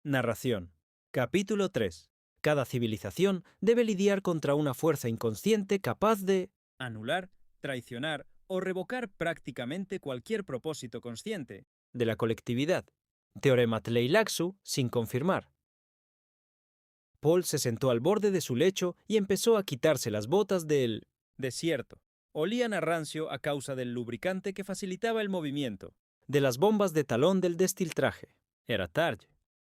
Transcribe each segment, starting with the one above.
Narración. Capítulo 3. Cada civilización debe lidiar contra una fuerza inconsciente capaz de anular, traicionar o revocar prácticamente cualquier propósito consciente de la colectividad. Teorema Tleilaxu sin confirmar. Paul se sentó al borde de su lecho y empezó a quitarse las botas del desierto. Olían a rancio a causa del lubricante que facilitaba el movimiento, de las bombas de talón del destiltraje. Era tarde.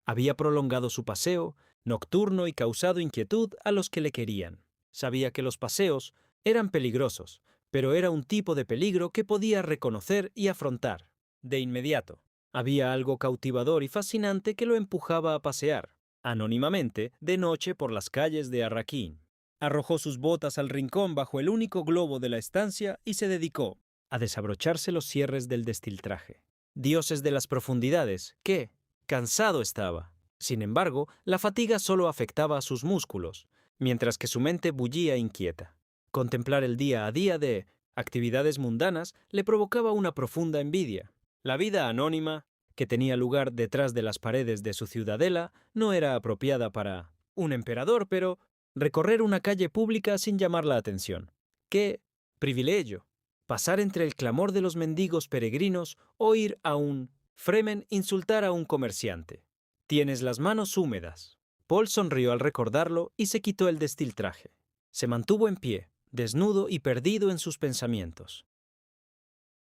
Había prolongado su paseo nocturno y causado inquietud a los que le querían. Sabía que los paseos eran peligrosos, pero era un tipo de peligro que podía reconocer y afrontar. De inmediato, había algo cautivador y fascinante que lo empujaba a pasear, anónimamente, de noche por las calles de Arrakeen. Arrojó sus botas al rincón bajo el único globo de la estancia y se dedicó a desabrocharse los cierres del destiltraje. Dioses de las profundidades, ¿qué? Cansado estaba. Sin embargo, la fatiga solo afectaba a sus músculos, mientras que su mente bullía inquieta. Contemplar el día a día de actividades mundanas le provocaba una profunda envidia. La vida anónima, que tenía lugar detrás de las paredes de su ciudadela, no era apropiada para un emperador, pero recorrer una calle pública sin llamar la atención. ¡Qué privilegio! Pasar entre el clamor de los mendigos peregrinos o ir a un Fremen insultar a un comerciante. Tienes las manos húmedas. Paul sonrió al recordarlo y se quitó el destiltraje. Se mantuvo en pie, desnudo y perdido en sus pensamientos.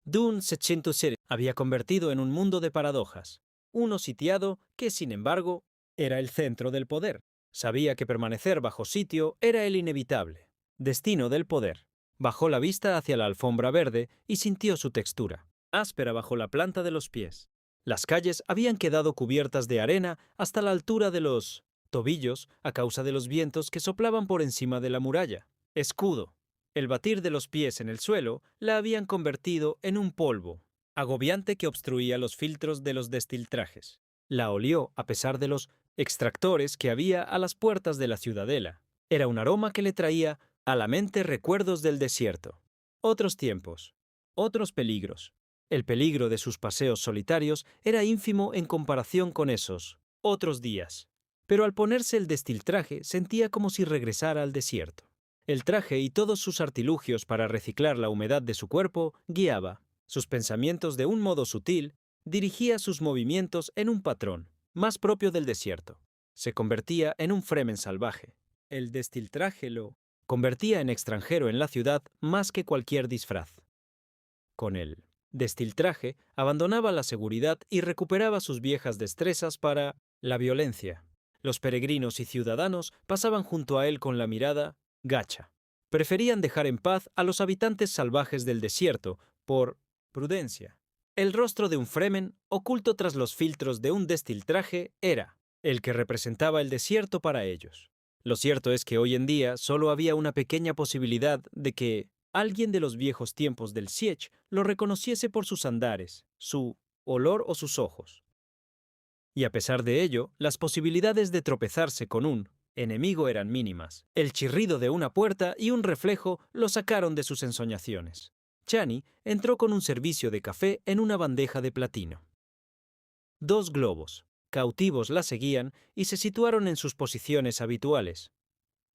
Dune 607 había convertido en un mundo de paradojas, uno sitiado que, sin embargo, era el centro del poder. Sabía que permanecer bajo sitio era el inevitable destino del poder. Bajó la vista hacia la alfombra verde y sintió su textura, áspera bajo la planta de los pies. Las calles habían quedado cubiertas de arena hasta la altura de los tobillos a causa de los vientos que soplaban por encima de la muralla. Escudo. El batir de los pies en el suelo la habían convertido en un polvo agobiante que obstruía los filtros de los destiltrajes. La olió a pesar de los extractores que había a las puertas de la ciudadela. Era un aroma que le traía a la mente recuerdos del desierto. Otros tiempos, otros peligros. El peligro de sus paseos solitarios era ínfimo en comparación con esos otros días. Pero al ponerse el destiltraje sentía como si regresara al desierto. El traje y todos sus artilugios para reciclar la humedad de su cuerpo guiaba sus pensamientos de un modo sutil, dirigía sus movimientos en un patrón, más propio del desierto. Se convertía en un Fremen salvaje. El destiltraje lo convertía en extranjero en la ciudad más que cualquier disfraz. Con él destiltraje, abandonaba la seguridad y recuperaba sus viejas destrezas para la violencia. Los peregrinos y ciudadanos pasaban junto a él con la mirada gacha. Preferían dejar en paz a los habitantes salvajes del desierto por prudencia. El rostro de un Fremen, oculto tras los filtros de un destiltraje, era el que representaba el desierto para ellos. Lo cierto es que hoy en día solo había una pequeña posibilidad de que alguien de los viejos tiempos del Siege lo reconociese por sus andares, su olor o sus ojos. Y a pesar de ello, las posibilidades de tropezarse con un enemigo eran mínimas. El chirrido de una puerta y un reflejo lo sacaron de sus ensoñaciones. Chani entró con un servicio de café en una bandeja de platino. 2 globos, cautivos, la seguían y se situaron en sus posiciones habituales.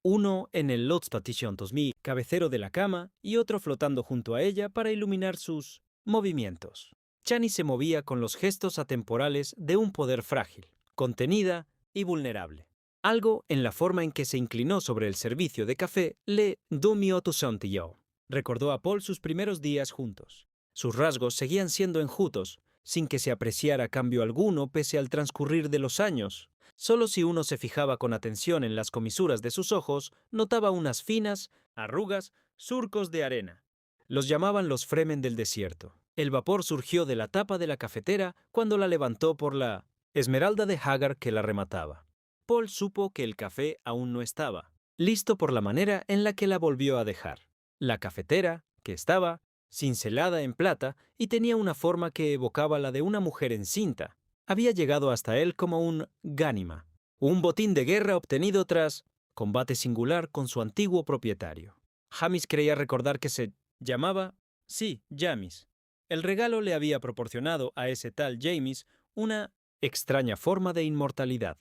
Uno en el Lotspatition Tosmi, cabecero de la cama, y otro flotando junto a ella para iluminar sus movimientos. Chani se movía con los gestos atemporales de un poder frágil, contenida y vulnerable. Algo en la forma en que se inclinó sobre el servicio de café le domió tu sontillo. Recordó a Paul sus primeros días juntos. Sus rasgos seguían siendo enjutos, sin que se apreciara cambio alguno pese al transcurrir de los años. Solo si uno se fijaba con atención en las comisuras de sus ojos, notaba unas finas arrugas, surcos de arena. Los llamaban los Fremen del desierto. El vapor surgió de la tapa de la cafetera cuando la levantó por la esmeralda de Hagar que la remataba. Paul supo que el café aún no estaba listo por la manera en la que la volvió a dejar. La cafetera, que estaba cincelada en plata y tenía una forma que evocaba la de una mujer encinta, había llegado hasta él como un gánima, un botín de guerra obtenido tras combate singular con su antiguo propietario. Jamis creía recordar que se llamaba, sí, Jamis. El regalo le había proporcionado a ese tal Jamis una Extraña forma de inmortalidad.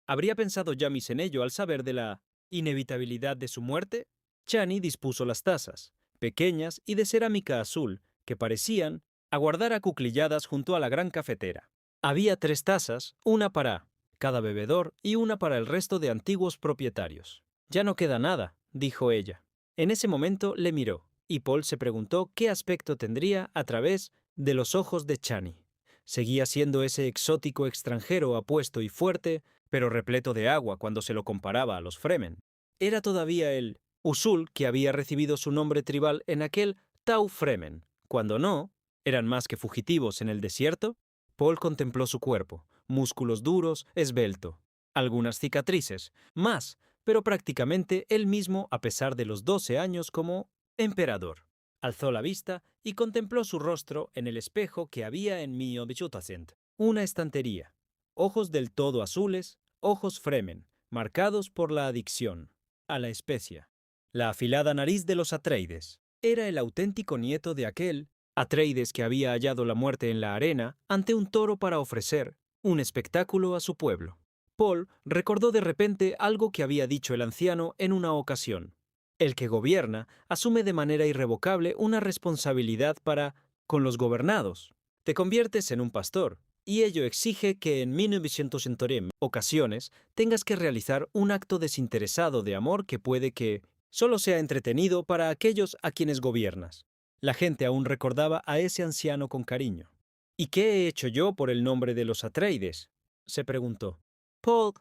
¿Habría pensado Jamis en ello al saber de la inevitabilidad de su muerte? Chani dispuso las tazas, pequeñas y de cerámica azul, que parecían aguardar acuclilladas junto a la gran cafetera. Había 3 tazas, una para cada bebedor y una para el resto de antiguos propietarios. «Ya no queda nada», dijo ella. En ese momento le miró, y Paul se preguntó qué aspecto tendría a través de los ojos de Chani. Seguía siendo ese exótico extranjero apuesto y fuerte, pero repleto de agua cuando se lo comparaba a los Fremen. Era todavía el Usul que había recibido su nombre tribal en aquel Tau Fremen. Cuando no, eran más que fugitivos en el desierto. Paul contempló su cuerpo, músculos duros, esbelto, algunas cicatrices, más, pero prácticamente él mismo a pesar de los 12 años como emperador. Alzó la vista y contempló su rostro en el espejo que había en Miobichutasent, una estantería. Ojos del todo azules, ojos Fremen, marcados por la adicción a la especia. La afilada nariz de los Atreides. Era el auténtico nieto de aquel Atreides que había hallado la muerte en la arena ante un toro para ofrecer un espectáculo a su pueblo. Paul recordó de repente algo que había dicho el anciano en una ocasión. El que gobierna asume de manera irrevocable una responsabilidad para con los gobernados. Te conviertes en un pastor, y ello exige que en 1900 ocasiones tengas que realizar un acto desinteresado de amor que puede que solo sea entretenido para aquellos a quienes gobiernas. La gente aún recordaba a ese anciano con cariño. ¿Y qué he hecho yo por el nombre de los Atreides?, se preguntó. Paul,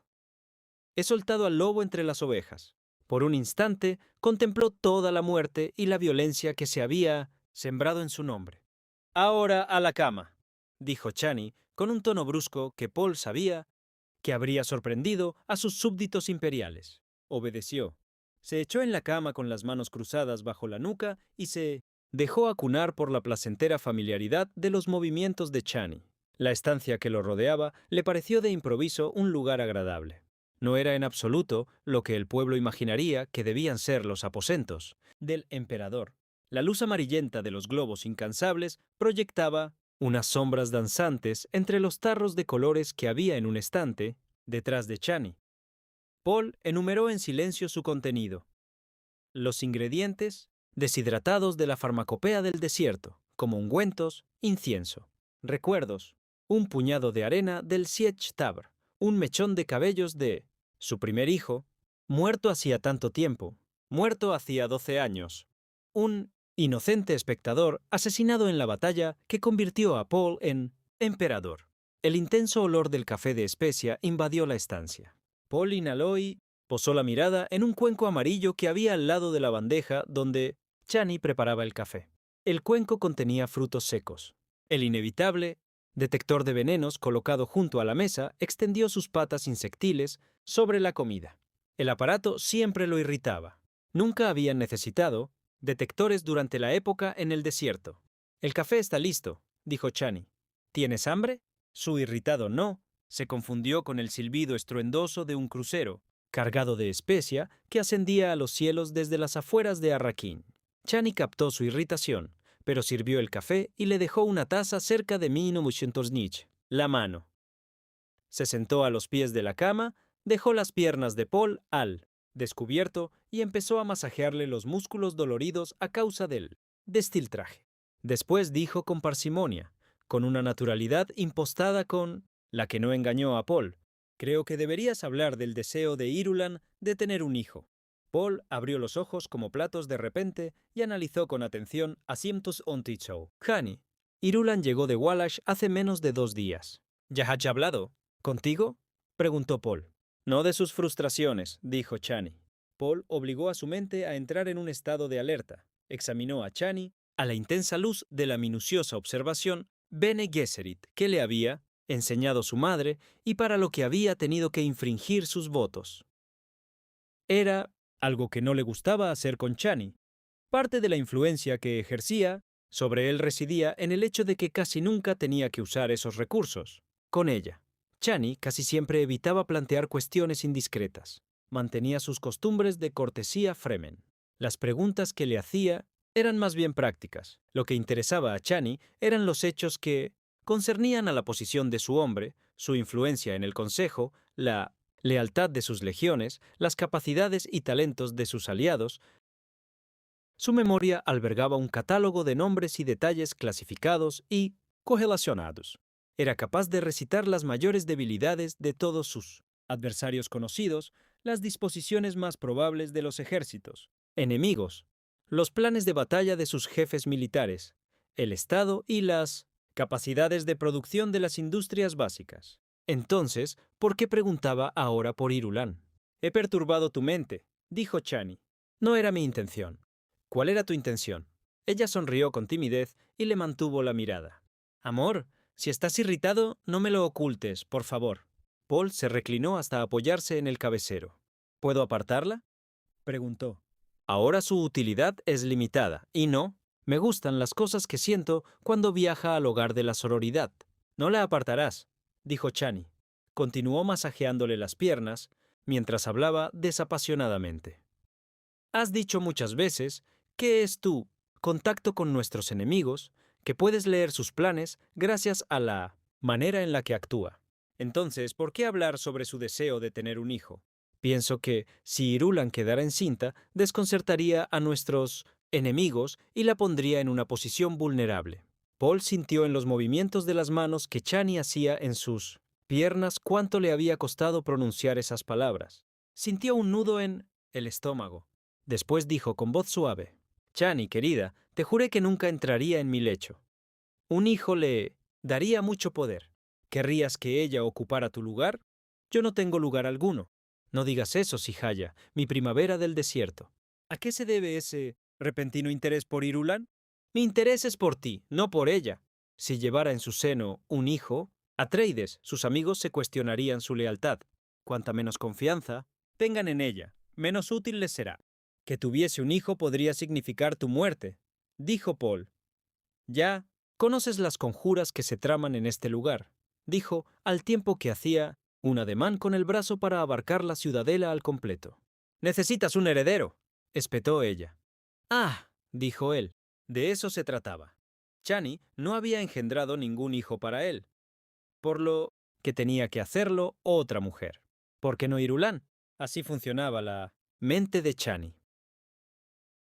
he soltado al lobo entre las ovejas. Por un instante contempló toda la muerte y la violencia que se había sembrado en su nombre. Ahora a la cama, dijo Chani con un tono brusco que Paul sabía que habría sorprendido a sus súbditos imperiales. Obedeció. Se echó en la cama con las manos cruzadas bajo la nuca y se dejó acunar por la placentera familiaridad de los movimientos de Chani. La estancia que lo rodeaba le pareció de improviso un lugar agradable. No era en absoluto lo que el pueblo imaginaría que debían ser los aposentos del emperador. La luz amarillenta de los globos incansables proyectaba unas sombras danzantes entre los tarros de colores que había en un estante detrás de Chani. Paul enumeró en silencio su contenido. Los ingredientes deshidratados de la farmacopea del desierto, como ungüentos, incienso, recuerdos, un puñado de arena del Sietch Tabr, un mechón de cabellos de su primer hijo, muerto hacía tanto tiempo, muerto hacía 12 años, un inocente espectador asesinado en la batalla que convirtió a Paul en emperador. El intenso olor del café de especia invadió la estancia. Paul inhaló y posó la mirada en un cuenco amarillo que había al lado de la bandeja donde Chani preparaba el café. El cuenco contenía frutos secos. El inevitable detector de venenos colocado junto a la mesa extendió sus patas insectiles sobre la comida. El aparato siempre lo irritaba. Nunca habían necesitado detectores durante la época en el desierto. «El café está listo», dijo Chani. «¿Tienes hambre?» Su irritado no se confundió con el silbido estruendoso de un crucero, cargado de especia, que ascendía a los cielos desde las afueras de Arrakeen. Chani captó su irritación, pero sirvió el café y le dejó una taza cerca de la mano. Se sentó a los pies de la cama, dejó las piernas de Paul al descubierto y empezó a masajearle los músculos doloridos a causa del destiltraje. Después dijo con parsimonia, con una naturalidad impostada con la que no engañó a Paul: «Creo que deberías hablar del deseo de Irulan de tener un hijo». Paul abrió los ojos como platos de repente y analizó con atención a Siemtus Ontichou. «Hani, Irulan llegó de Walash hace menos de 2 días. ¿Ya has hablado contigo?», preguntó Paul. «No de sus frustraciones», dijo Chani. Paul obligó a su mente a entrar en un estado de alerta. Examinó a Chani a la intensa luz de la minuciosa observación Bene Gesserit que le había enseñado su madre y para lo que había tenido que infringir sus votos. Era algo que no le gustaba hacer con Chani. Parte de la influencia que ejercía sobre él residía en el hecho de que casi nunca tenía que usar esos recursos. Con ella, Chani casi siempre evitaba plantear cuestiones indiscretas. Mantenía sus costumbres de cortesía Fremen. Las preguntas que le hacía eran más bien prácticas. Lo que interesaba a Chani eran los hechos que concernían a la posición de su hombre, su influencia en el consejo, la lealtad de sus legiones, las capacidades y talentos de sus aliados. Su memoria albergaba un catálogo de nombres y detalles clasificados y correlacionados. Era capaz de recitar las mayores debilidades de todos sus adversarios conocidos, las disposiciones más probables de los ejércitos, enemigos, los planes de batalla de sus jefes militares, el estado y las capacidades de producción de las industrias básicas. Entonces, ¿por qué preguntaba ahora por Irulan? He perturbado tu mente, dijo Chani. No era mi intención. ¿Cuál era tu intención? Ella sonrió con timidez y le mantuvo la mirada. Amor, si estás irritado, no me lo ocultes, por favor. Paul se reclinó hasta apoyarse en el cabecero. ¿Puedo apartarla? Preguntó. Ahora su utilidad es limitada, y no, me gustan las cosas que siento cuando viaja al hogar de la sororidad. No la apartarás, dijo Chani. Continuó masajeándole las piernas mientras hablaba desapasionadamente. Has dicho muchas veces que es tu contacto con nuestros enemigos, que puedes leer sus planes gracias a la manera en la que actúa. Entonces, ¿por qué hablar sobre su deseo de tener un hijo? Pienso que, si Irulan quedara encinta, desconcertaría a nuestros enemigos y la pondría en una posición vulnerable. Paul sintió en los movimientos de las manos que Chani hacía en sus piernas cuánto le había costado pronunciar esas palabras. Sintió un nudo en el estómago. Después dijo con voz suave: Chani, querida, te juré que nunca entraría en mi lecho. Un hijo le daría mucho poder. ¿Querrías que ella ocupara tu lugar? Yo no tengo lugar alguno. No digas eso, Sihaya, mi primavera del desierto. ¿A qué se debe ese repentino interés por Irulan? Mi interés es por ti, no por ella. Si llevara en su seno un hijo, Atreides, sus amigos se cuestionarían su lealtad. Cuanta menos confianza tengan en ella, menos útil les será. Que tuviese un hijo podría significar tu muerte, dijo Paul. Ya conoces las conjuras que se traman en este lugar, dijo al tiempo que hacía un ademán con el brazo para abarcar la ciudadela al completo. Necesitas un heredero, espetó ella. Ah, dijo él, de eso se trataba. Chani no había engendrado ningún hijo para él, por lo que tenía que hacerlo otra mujer. ¿Por qué no Irulan? Así funcionaba la mente de Chani.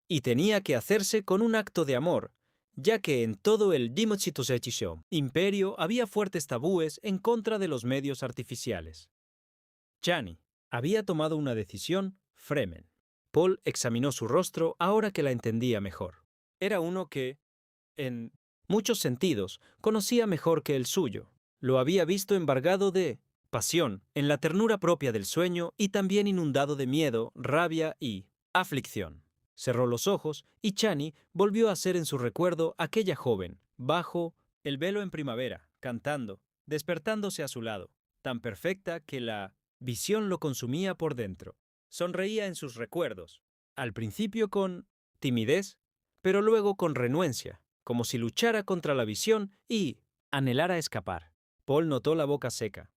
Y tenía que hacerse con un acto de amor, ya que en todo el Dimochitosechisho imperio había fuertes tabúes en contra de los medios artificiales. Chani había tomado una decisión, Fremen. Paul examinó su rostro ahora que la entendía mejor. Era uno que, en muchos sentidos, conocía mejor que el suyo. Lo había visto embargado de pasión, en la ternura propia del sueño y también inundado de miedo, rabia y aflicción. Cerró los ojos y Chani volvió a ser en su recuerdo aquella joven, bajo el velo en primavera, cantando, despertándose a su lado, tan perfecta que la visión lo consumía por dentro. Sonreía en sus recuerdos, al principio con timidez, pero luego con renuencia, como si luchara contra la visión y anhelara escapar. Paul notó la boca seca.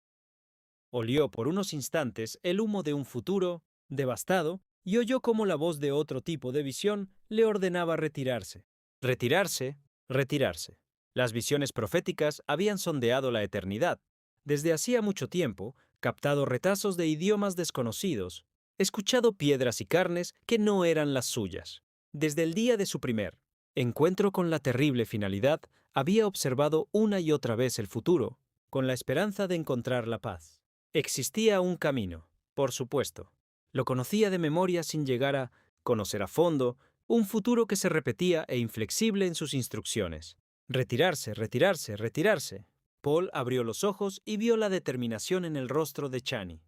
Olió por unos instantes el humo de un futuro devastado y oyó cómo la voz de otro tipo de visión le ordenaba retirarse. Retirarse, retirarse. Las visiones proféticas habían sondeado la eternidad. Desde hacía mucho tiempo, captado retazos de idiomas desconocidos, escuchado piedras y carnes que no eran las suyas. Desde el día de su primer encuentro con la terrible finalidad, había observado una y otra vez el futuro, con la esperanza de encontrar la paz. Existía un camino, por supuesto. Lo conocía de memoria sin llegar a conocer a fondo un futuro que se repetía e inflexible en sus instrucciones. Retirarse, retirarse, retirarse. Paul abrió los ojos y vio la determinación en el rostro de Chani.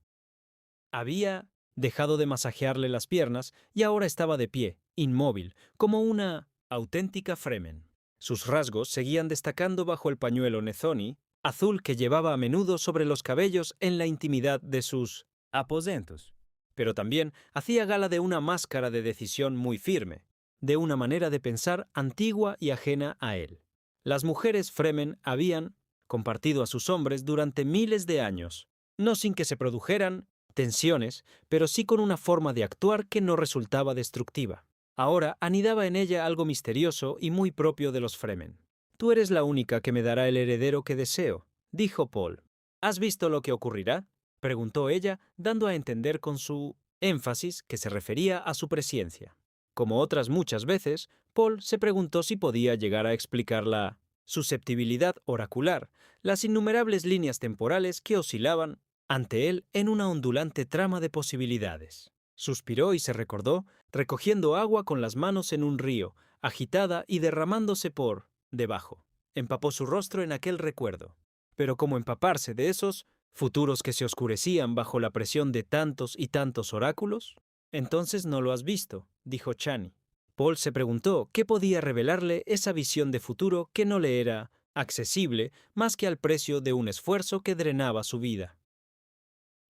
Había dejado de masajearle las piernas y ahora estaba de pie, inmóvil, como una auténtica Fremen. Sus rasgos seguían destacando bajo el pañuelo Nezoni, azul que llevaba a menudo sobre los cabellos en la intimidad de sus aposentos. Pero también hacía gala de una máscara de decisión muy firme, de una manera de pensar antigua y ajena a él. Las mujeres Fremen habían compartido a sus hombres durante miles de años, no sin que se produjeran tensiones, pero sí con una forma de actuar que no resultaba destructiva. Ahora anidaba en ella algo misterioso y muy propio de los Fremen. Tú eres la única que me dará el heredero que deseo, dijo Paul. ¿Has visto lo que ocurrirá? Preguntó ella, dando a entender con su énfasis que se refería a su presciencia. Como otras muchas veces, Paul se preguntó si podía llegar a explicar la susceptibilidad oracular, las innumerables líneas temporales que oscilaban ante él en una ondulante trama de posibilidades. Suspiró y se recordó, recogiendo agua con las manos en un río, agitada y derramándose por debajo. Empapó su rostro en aquel recuerdo. Pero como empaparse de esos futuros que se oscurecían bajo la presión de tantos y tantos oráculos? Entonces no lo has visto, dijo Chani. Paul se preguntó qué podía revelarle esa visión de futuro que no le era accesible más que al precio de un esfuerzo que drenaba su vida.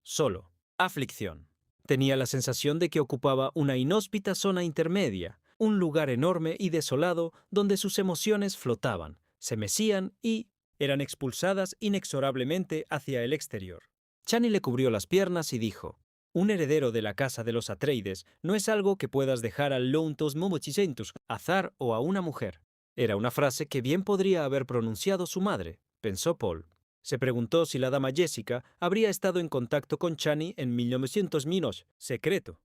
Solo, aflicción. Tenía la sensación de que ocupaba una inhóspita zona intermedia, un lugar enorme y desolado donde sus emociones flotaban, se mecían y eran expulsadas inexorablemente hacia el exterior. Chani le cubrió las piernas y dijo: un heredero de la casa de los Atreides no es algo que puedas dejar al Lountos Momochisentus, azar o a una mujer. Era una frase que bien podría haber pronunciado su madre, pensó Paul. Se preguntó si la dama Jessica habría estado en contacto con Chani en 1900 secreto.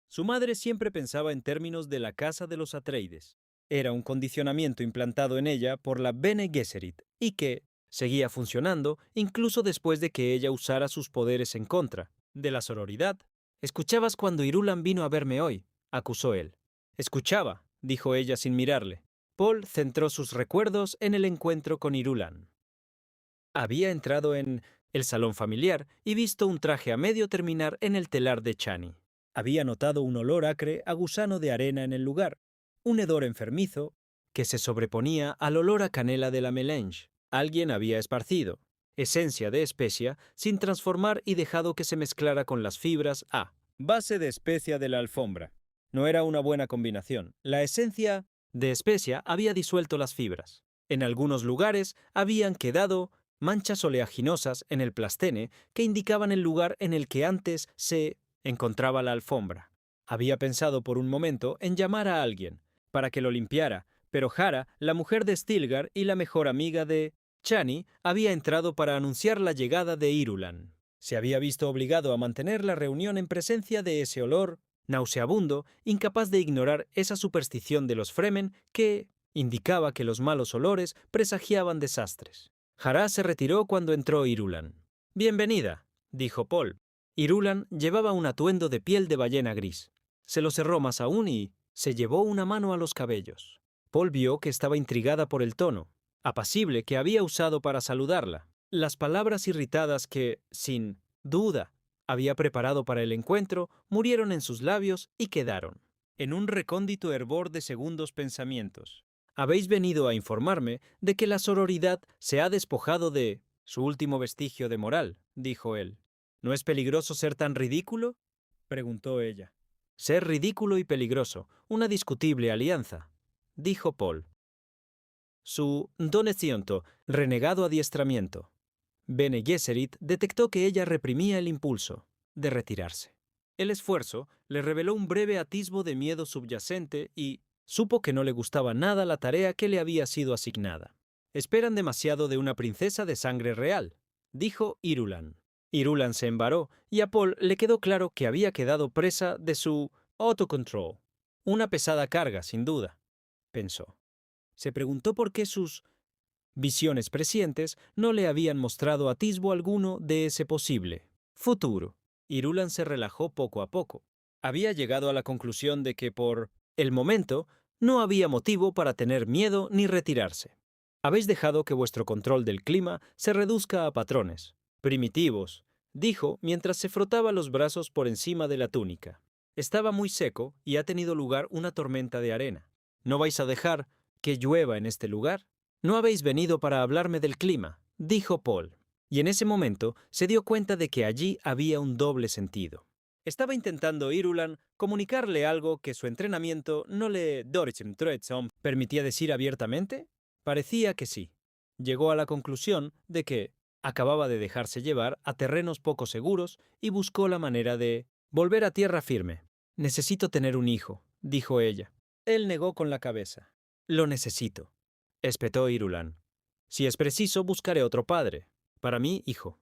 Su madre siempre pensaba en términos de la casa de los Atreides. Era un condicionamiento implantado en ella por la Bene Gesserit y que seguía funcionando incluso después de que ella usara sus poderes en contra de la sororidad. «Escuchabas cuando Irulan vino a verme hoy», acusó él. «Escuchaba», dijo ella sin mirarle. Paul centró sus recuerdos en el encuentro con Irulan. Había entrado en el salón familiar y visto un traje a medio terminar en el telar de Chani. Había notado un olor acre a gusano de arena en el lugar, un hedor enfermizo que se sobreponía al olor a canela de la melange. Alguien había esparcido esencia de especia sin transformar y dejado que se mezclara con las fibras a base de especia de la alfombra. No era una buena combinación. La esencia de especia había disuelto las fibras. En algunos lugares habían quedado manchas oleaginosas en el plastene que indicaban el lugar en el que antes se encontraba la alfombra. Había pensado por un momento en llamar a alguien para que lo limpiara, pero Hara, la mujer de Stilgar y la mejor amiga de Chani, había entrado para anunciar la llegada de Irulan. Se había visto obligado a mantener la reunión en presencia de ese olor nauseabundo, incapaz de ignorar esa superstición de los Fremen que indicaba que los malos olores presagiaban desastres. Hara se retiró cuando entró Irulan. «Bienvenida», dijo Paul. Irulan llevaba un atuendo de piel de ballena gris. Se lo cerró más aún y se llevó una mano a los cabellos. Paul vio que estaba intrigada por el tono apacible que había usado para saludarla, las palabras irritadas que, sin duda, había preparado para el encuentro, murieron en sus labios y quedaron en un recóndito hervor de segundos pensamientos. «Habéis venido a informarme de que la sororidad se ha despojado de su último vestigio de moral», dijo él. «¿No es peligroso ser tan ridículo?», preguntó ella. «Ser ridículo y peligroso, una discutible alianza», dijo Paul. Su doneciento, renegado adiestramiento. Bene Gesserit detectó que ella reprimía el impulso de retirarse. El esfuerzo le reveló un breve atisbo de miedo subyacente y supo que no le gustaba nada la tarea que le había sido asignada. «Esperan demasiado de una princesa de sangre real», dijo Irulan. Irulan se embaró y a Paul le quedó claro que había quedado presa de su autocontrol. Una pesada carga, sin duda, pensó. Se preguntó por qué sus visiones prescientes no le habían mostrado atisbo alguno de ese posible futuro. Irulan se relajó poco a poco. Había llegado a la conclusión de que por el momento no había motivo para tener miedo ni retirarse. «Habéis dejado que vuestro control del clima se reduzca a patrones primitivos», dijo mientras se frotaba los brazos por encima de la túnica. «Estaba muy seco y ha tenido lugar una tormenta de arena. ¿No vais a dejar que llueva en este lugar? No habéis venido para hablarme del clima», dijo Paul. Y en ese momento se dio cuenta de que allí había un doble sentido. ¿Estaba intentando Irulan comunicarle algo que su entrenamiento no le permitía decir abiertamente? Parecía que sí. Llegó a la conclusión de que acababa de dejarse llevar a terrenos poco seguros y buscó la manera de volver a tierra firme. «Necesito tener un hijo», dijo ella. Él negó con la cabeza. «Lo necesito». espetó Irulan. Si es preciso, buscaré otro padre. Para mí, hijo.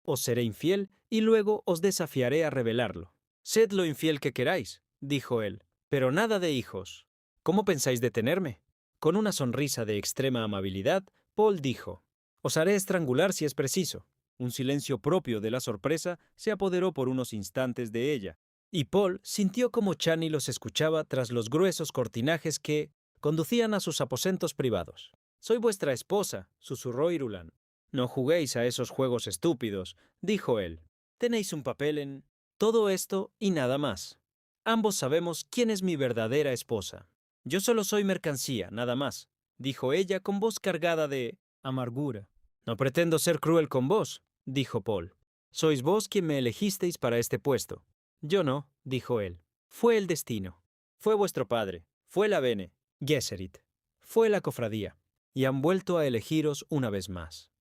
Os seré infiel y luego os desafiaré a revelarlo. Sed lo infiel que queráis, dijo él, pero nada de hijos. ¿Cómo pensáis detenerme? Con una sonrisa de extrema amabilidad, Paul dijo, os haré estrangular si es preciso. Un silencio propio de la sorpresa se apoderó por unos instantes de ella, y Paul sintió como Chani los escuchaba tras los gruesos cortinajes que conducían a sus aposentos privados. Soy vuestra esposa, susurró Irulan. No juguéis a esos juegos estúpidos, dijo él. Tenéis un papel en todo esto y nada más. Ambos sabemos quién es mi verdadera esposa. Yo solo soy mercancía, nada más, dijo ella con voz cargada de amargura. No pretendo ser cruel con vos, dijo Paul. Sois vos quien me elegisteis para este puesto. Yo no, dijo él. Fue el destino. Fue vuestro padre. Fue la Bene Gesserit. Fue la cofradía. Y han vuelto a elegiros una vez más.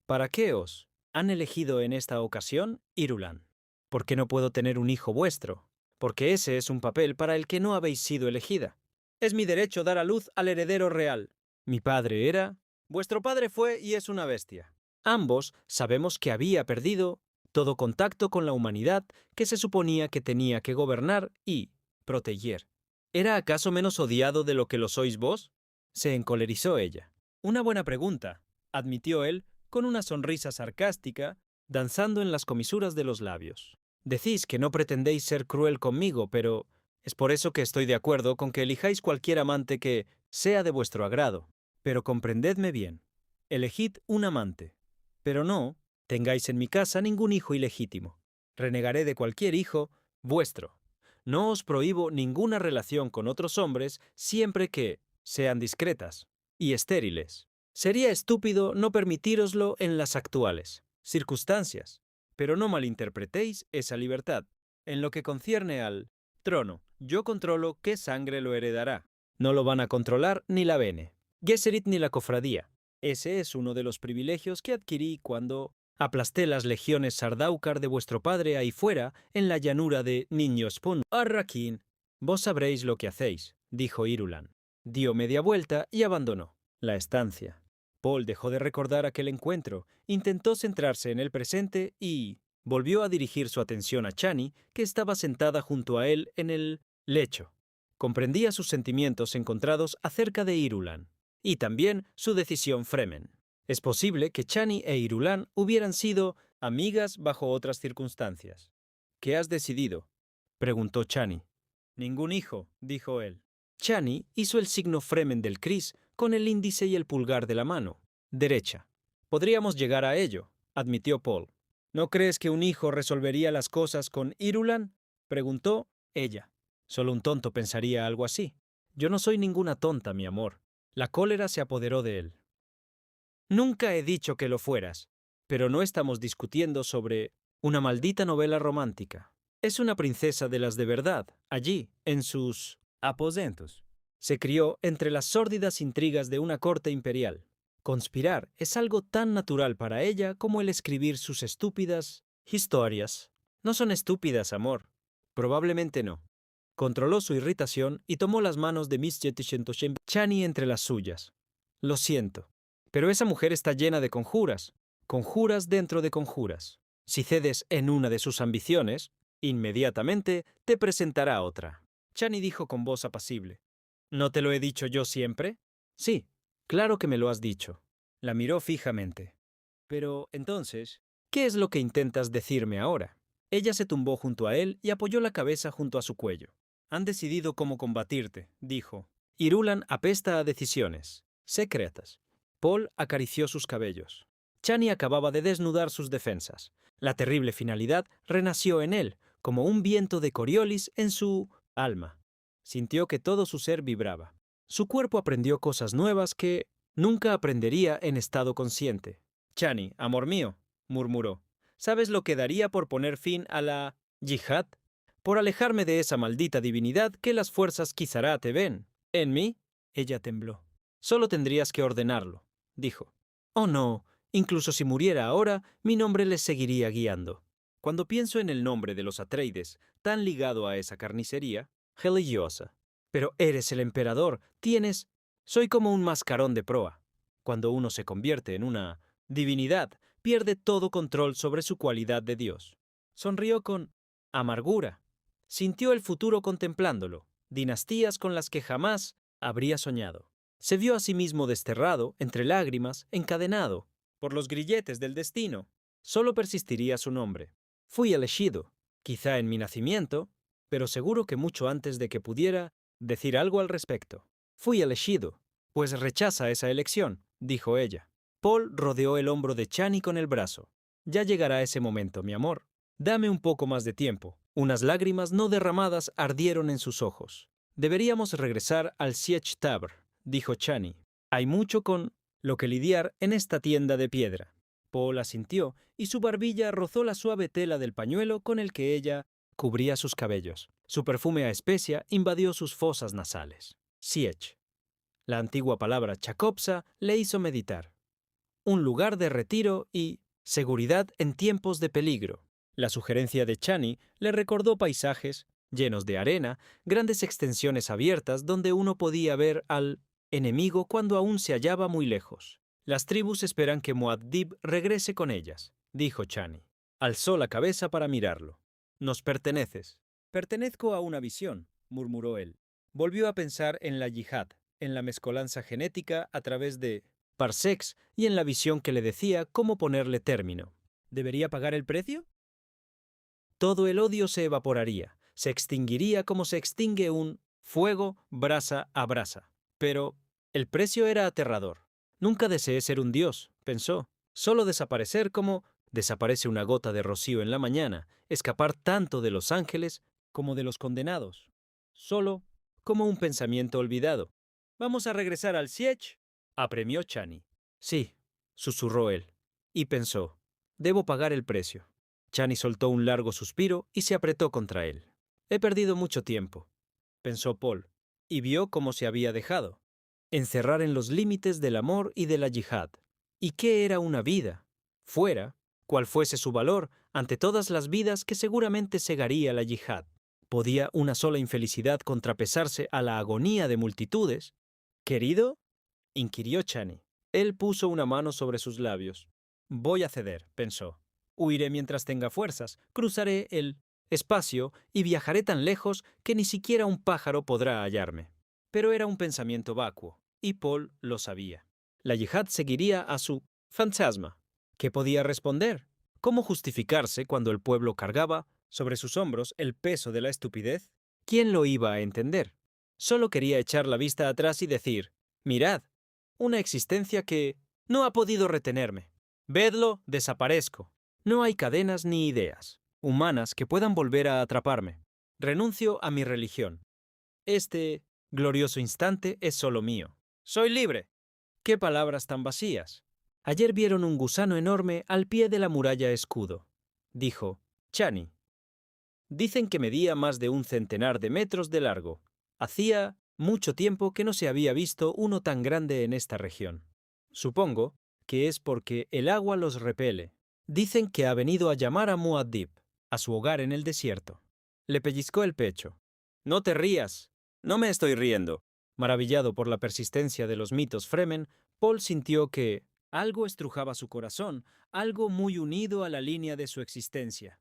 ¿Para qué os han elegido en esta ocasión, Irulan? ¿Por qué no puedo tener un hijo vuestro? Porque ese es un papel para el que no habéis sido elegida. Es mi derecho dar a luz al heredero real. Mi padre era... Vuestro padre fue y es una bestia. Ambos sabemos que había perdido todo contacto con la humanidad que se suponía que tenía que gobernar y proteger. ¿Era acaso menos odiado de lo que lo sois vos? Se encolerizó ella. Una buena pregunta, admitió él con una sonrisa sarcástica, danzando en las comisuras de los labios. Decís que no pretendéis ser cruel conmigo, pero es por eso que estoy de acuerdo con que elijáis cualquier amante que sea de vuestro agrado. Pero comprendedme bien. Elegid un amante. Pero no tengáis en mi casa ningún hijo ilegítimo. Renegaré de cualquier hijo vuestro. No os prohíbo ninguna relación con otros hombres siempre que sean discretas y estériles. Sería estúpido no permitíroslo en las actuales circunstancias, pero no malinterpretéis esa libertad. En lo que concierne al trono, yo controlo qué sangre lo heredará. No lo van a controlar ni la Bene Gesserit ni la cofradía. Ese es uno de los privilegios que adquirí cuando aplasté las legiones sardáucar de vuestro padre ahí fuera, en la llanura de Niñospun. Arrakin, vos sabréis lo que hacéis, dijo Irulan. Dio media vuelta y abandonó la estancia. Paul dejó de recordar aquel encuentro, intentó centrarse en el presente y volvió a dirigir su atención a Chani, que estaba sentada junto a él en el lecho. Comprendía sus sentimientos encontrados acerca de Irulan, y también su decisión Fremen. Es posible que Chani e Irulan hubieran sido amigas bajo otras circunstancias. ¿Qué has decidido?, preguntó Chani. Ningún hijo, dijo él. Chani hizo el signo Fremen del Cris con el índice y el pulgar de la mano derecha. Podríamos llegar a ello, admitió Paul. ¿No crees que un hijo resolvería las cosas con Irulan?, preguntó ella. Solo un tonto pensaría algo así. Yo no soy ninguna tonta, mi amor. La cólera se apoderó de él. Nunca he dicho que lo fueras, pero no estamos discutiendo sobre una maldita novela romántica. Es una princesa de las de verdad, allí, en sus aposentos. Se crió entre las sórdidas intrigas de una corte imperial. Conspirar es algo tan natural para ella como el escribir sus estúpidas historias. No son estúpidas, amor. Probablemente no. Controló su irritación y tomó las manos de Miss Chani entre las suyas. Lo siento, pero esa mujer está llena de conjuras. Conjuras dentro de conjuras. Si cedes en una de sus ambiciones, inmediatamente te presentará otra. Chani dijo con voz apacible. ¿No te lo he dicho yo siempre? Sí, claro que me lo has dicho. La miró fijamente. Pero, entonces, ¿qué es lo que intentas decirme ahora? Ella se tumbó junto a él y apoyó la cabeza junto a su cuello. Han decidido cómo combatirte, dijo. Irulan apesta a decisiones secretas. Paul acarició sus cabellos. Chani acababa de desnudar sus defensas. La terrible finalidad renació en él, como un viento de Coriolis en su alma. Sintió que todo su ser vibraba. Su cuerpo aprendió cosas nuevas que nunca aprendería en estado consciente. Chani, amor mío, murmuró, ¿sabes lo que daría por poner fin a la yihad? Por alejarme de esa maldita divinidad que las fuerzas Kizará te ven. ¿En mí? Ella tembló. Solo tendrías que ordenarlo, dijo. Oh no, incluso si muriera ahora, mi nombre les seguiría guiando. Cuando pienso en el nombre de los Atreides, tan ligado a esa carnicería, religiosa. Pero eres el emperador, tienes Soy como un mascarón de proa. Cuando uno se convierte en una divinidad, pierde todo control sobre su cualidad de Dios. Sonrió con amargura. Sintió el futuro contemplándolo, dinastías con las que jamás habría soñado. Se vio a sí mismo desterrado, entre lágrimas, encadenado, por los grilletes del destino. Solo persistiría su nombre. Fui elegido, quizá en mi nacimiento, pero seguro que mucho antes de que pudiera decir algo al respecto. Fui elegido, pues rechaza esa elección, dijo ella. Paul rodeó el hombro de Chani con el brazo. Ya llegará ese momento, mi amor. Dame un poco más de tiempo. Unas lágrimas no derramadas ardieron en sus ojos. Deberíamos regresar al Siege Tabr, dijo Chani. Hay mucho con lo que lidiar en esta tienda de piedra. Paul asintió y su barbilla rozó la suave tela del pañuelo con el que ella cubría sus cabellos. Su perfume a especia invadió sus fosas nasales. Siege. La antigua palabra Chakopsa le hizo meditar. Un lugar de retiro y seguridad en tiempos de peligro. La sugerencia de Chani le recordó paisajes llenos de arena, grandes extensiones abiertas donde uno podía ver al enemigo cuando aún se hallaba muy lejos. Las tribus esperan que Muad'Dib regrese con ellas, dijo Chani. Alzó la cabeza para mirarlo. Nos perteneces. Pertenezco a una visión, murmuró él. Volvió a pensar en la yihad, en la mezcolanza genética a través de parsecs y en la visión que le decía cómo ponerle término. ¿Debería pagar el precio? Todo el odio se evaporaría, se extinguiría como se extingue un fuego brasa a brasa. Pero el precio era aterrador. Nunca deseé ser un dios, pensó. Solo desaparecer como desaparece una gota de rocío en la mañana, escapar tanto de los ángeles como de los condenados. Solo como un pensamiento olvidado. ¿Vamos a regresar al Siege? Apremió Chani. Sí, susurró él, y pensó, debo pagar el precio. Chani soltó un largo suspiro y se apretó contra él. He perdido mucho tiempo, pensó Paul, y vio cómo se había dejado. Encerrar en los límites del amor y de la yihad. ¿Y qué era una vida? Fuera, cual fuese su valor, ante todas las vidas que seguramente segaría la yihad. ¿Podía una sola infelicidad contrapesarse a la agonía de multitudes? ¿Querido? Inquirió Chani. Él puso una mano sobre sus labios. Voy a ceder, pensó. Huiré mientras tenga fuerzas, cruzaré el espacio y viajaré tan lejos que ni siquiera un pájaro podrá hallarme. Pero era un pensamiento vacuo, y Paul lo sabía. La yihad seguiría a su fantasma. ¿Qué podía responder? ¿Cómo justificarse cuando el pueblo cargaba sobre sus hombros el peso de la estupidez? ¿Quién lo iba a entender? Solo quería echar la vista atrás y decir, mirad, una existencia que no ha podido retenerme. Vedlo, desaparezco. No hay cadenas ni ideas humanas que puedan volver a atraparme. Renuncio a mi religión. Este glorioso instante es solo mío. ¡Soy libre! ¡Qué palabras tan vacías! Ayer vieron un gusano enorme al pie de la muralla escudo, dijo Chani. Dicen que medía más de 100 de metros de largo. Hacía mucho tiempo que no se había visto uno tan grande en esta región. Supongo que es porque el agua los repele. Dicen que ha venido a llamar a Muad'Dib, a su hogar en el desierto. Le pellizcó el pecho. No te rías. No me estoy riendo. Maravillado por la persistencia de los mitos Fremen, Paul sintió que algo estrujaba su corazón, algo muy unido a la línea de su existencia.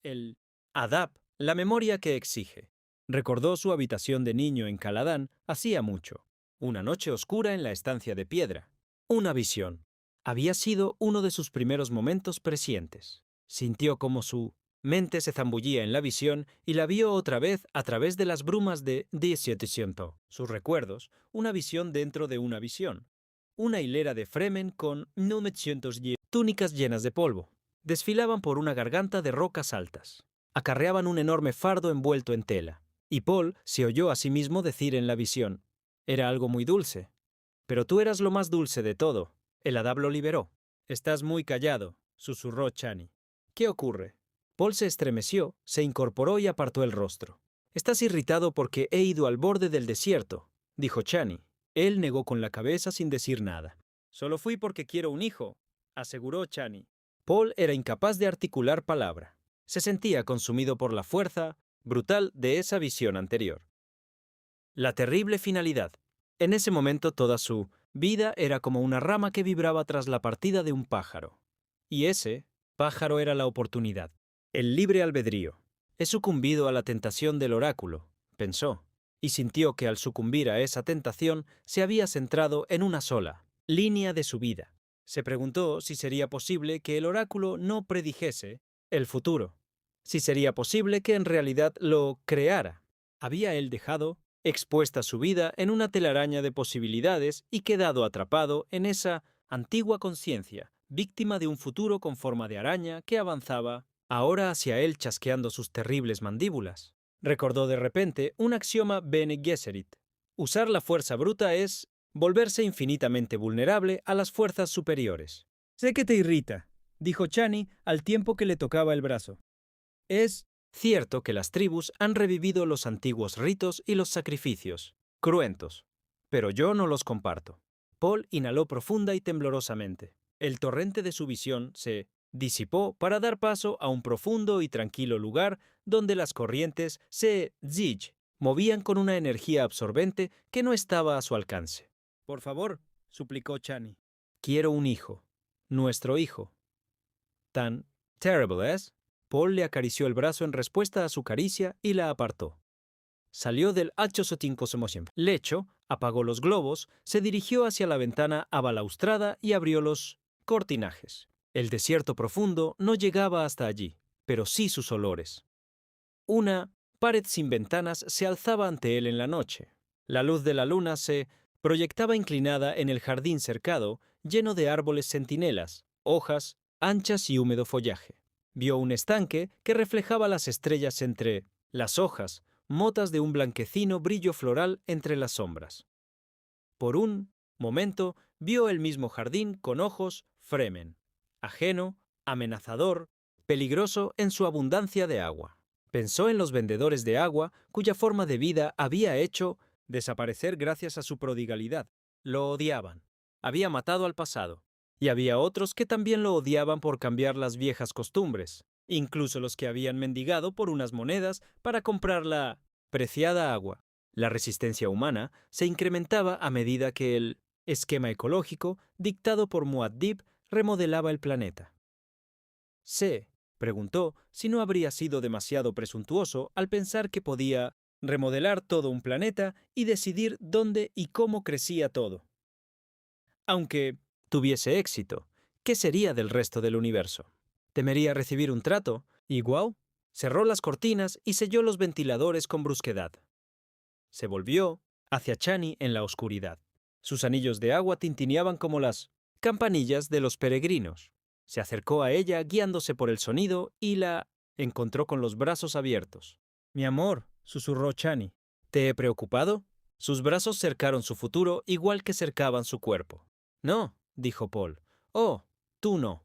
El Adab, la memoria que exige. Recordó su habitación de niño en Caladán hacía mucho. Una noche oscura en la estancia de piedra. Una visión. Había sido uno de sus primeros momentos prescientes. Sintió como su mente se zambullía en la visión y la vio otra vez a través de las brumas de 1700. Sus recuerdos, una visión dentro de una visión. Una hilera de Fremen con 900 túnicas llenas de polvo. Desfilaban por una garganta de rocas altas. Acarreaban un enorme fardo envuelto en tela. Y Paul se oyó a sí mismo decir en la visión, era algo muy dulce. Pero tú eras lo más dulce de todo. El Adab lo liberó. Estás muy callado, susurró Chani. ¿Qué ocurre? Paul se estremeció, se incorporó y apartó el rostro. Estás irritado porque he ido al borde del desierto, dijo Chani. Él negó con la cabeza sin decir nada. Solo fui porque quiero un hijo, aseguró Chani. Paul era incapaz de articular palabra. Se sentía consumido por la fuerza brutal de esa visión anterior. La terrible finalidad. En ese momento toda su vida era como una rama que vibraba tras la partida de un pájaro. Y ese pájaro era la oportunidad, el libre albedrío. He sucumbido a la tentación del oráculo, pensó, y sintió que al sucumbir a esa tentación se había centrado en una sola línea de su vida. Se preguntó si sería posible que el oráculo no predijese el futuro, si sería posible que en realidad lo creara. Había él dejado expuesta su vida en una telaraña de posibilidades y quedado atrapado en esa antigua conciencia, víctima de un futuro con forma de araña que avanzaba ahora hacia él chasqueando sus terribles mandíbulas. Recordó de repente un axioma Bene Gesserit. Usar la fuerza bruta es volverse infinitamente vulnerable a las fuerzas superiores. Sé que te irrita, dijo Chani al tiempo que le tocaba el brazo. Es cierto que las tribus han revivido los antiguos ritos y los sacrificios, cruentos, pero yo no los comparto. Paul inhaló profunda y temblorosamente. El torrente de su visión se disipó para dar paso a un profundo y tranquilo lugar donde las corrientes se movían con una energía absorbente que no estaba a su alcance. Por favor, suplicó Chani. Quiero un hijo, nuestro hijo. Tan terrible es. Paul le acarició el brazo en respuesta a su caricia y la apartó. Salió del lecho, apagó los globos, se dirigió hacia la ventana abalaustrada y abrió los cortinajes. El desierto profundo no llegaba hasta allí, pero sí sus olores. Una pared sin ventanas se alzaba ante él en la noche. La luz de la luna se proyectaba inclinada en el jardín cercado, lleno de árboles centinelas, hojas, anchas y húmedo follaje. Vio un estanque que reflejaba las estrellas entre las hojas, motas de un blanquecino brillo floral entre las sombras. Por un momento vio el mismo jardín con ojos Fremen, ajeno, amenazador, peligroso en su abundancia de agua. Pensó en los vendedores de agua cuya forma de vida había hecho desaparecer gracias a su prodigalidad. Lo odiaban. Había matado al pasado. Y había otros que también lo odiaban por cambiar las viejas costumbres, incluso los que habían mendigado por unas monedas para comprar la preciada agua. La resistencia humana se incrementaba a medida que el esquema ecológico dictado por Muad'Dib remodelaba el planeta. Se preguntó si no habría sido demasiado presuntuoso al pensar que podía remodelar todo un planeta y decidir dónde y cómo crecía todo. Aunque tuviese éxito, ¿qué sería del resto del universo? ¿Temería recibir un trato? Igual, cerró las cortinas y selló los ventiladores con brusquedad. Se volvió hacia Chani en la oscuridad. Sus anillos de agua tintineaban como las campanillas de los peregrinos. Se acercó a ella guiándose por el sonido y la encontró con los brazos abiertos. «Mi amor», susurró Chani, «¿te he preocupado?» Sus brazos cercaron su futuro igual que cercaban su cuerpo. «No», dijo Paul. «Oh, tú no».